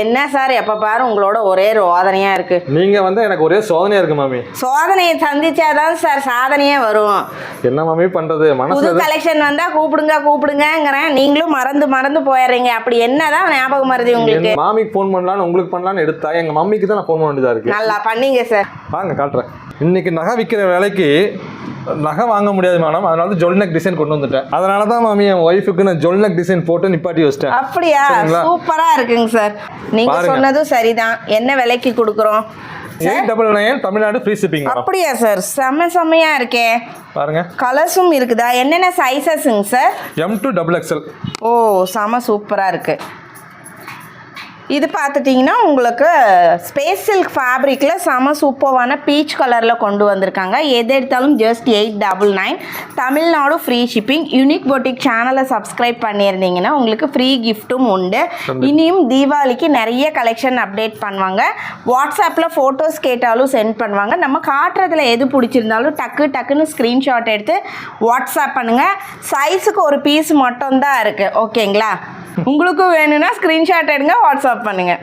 என்ன சார் எப்போ பாரு உங்களோட ஒரே ரோதனையாக இருக்குது. நீங்கள் வந்து எனக்கு ஒரே சோதனையாக இருக்குது மாமி. சோதனையை சந்திச்சாதான் சார் சாதனையே வரும். என்ன மாமி பண்ணுறது? புது கலெக்ஷன் வந்தால் கூப்பிடுங்கிறேன். நீங்களும் மறந்து போயிடுறீங்க. அப்படி என்னதான் ஞாபகம் வருது உங்களுக்கு? மாமிக்கு ஃபோன் பண்ணலான்னு உங்களுக்கு பண்ணலான்னு எடுத்தா எங்கள் மம்மிக்கு தான் நான் ஃபோன் பண்ண வேண்டியதாக இருக்குது. நல்லா பண்ணீங்க சார். வாங்க காட்டுறேன். இன்னைக்கு நகை விற்கிற விலைக்கு நகை வாங்க முடியாது மேடம். அதனால தான் ஜொல் நெக் டிசைன் கொண்டு வந்துட்டேன். அதனால தான் மாமி என் ஒய்ஃபுக்கு நான் ஜொல் நெக் டிசைன் போட்டு நிப்பாட்டி வச்சிட்டேன். அப்படியா? சூப்பரா இருக்குங்க சார். நீங்க சொன்னதும் சரிதான். என்ன விலைக்கு கொடுக்குறோம்? 899 தமிழ்நாடு ஃப்ரீ ஷிப்பிங். அப்படியா சார்? செம்மையா இருக்கே. பாருங்க, கலர்ஸும் இருக்குதா? என்னென்ன சைஸஸ்ங்க சார்? M to XXL. ஓ, செம சூப்பரா இருக்கு. இது பார்த்துட்டிங்கன்னா உங்களுக்கு ஸ்பேஸ் சில்க் ஃபேப்ரிக்கில் செம சூப்பரான பீச் கலரில் கொண்டு வந்திருக்காங்க. எது எடுத்தாலும் just 899. Tamil Nadu free shipping. Unique boutique சேனலை சப்ஸ்கிரைப் பண்ணியிருந்தீங்கன்னா உங்களுக்கு ஃப்ரீ கிஃப்ட்டும் உண்டு. இனியும் தீபாவளிக்கு நிறைய கலெக்ஷன் அப்டேட் பண்ணுவாங்க. வாட்ஸ்அப்பில் ஃபோட்டோஸ் கேட்டாலும் சென்ட் பண்ணுவாங்க. நம்ம காட்டுறதுல எது பிடிச்சிருந்தாலும் டக்குன்னு ஸ்க்ரீன்ஷாட் எடுத்து வாட்ஸ்அப் பண்ணுங்கள். சைஸுக்கு ஒரு பீஸ் மட்டும்தான் இருக்குது. ஓகேங்களா? உங்களுக்கும் வேணும்னா ஸ்க்ரீன்ஷாட் எடுங்க, வாட்ஸ்அப் பண்ணுங்கள்.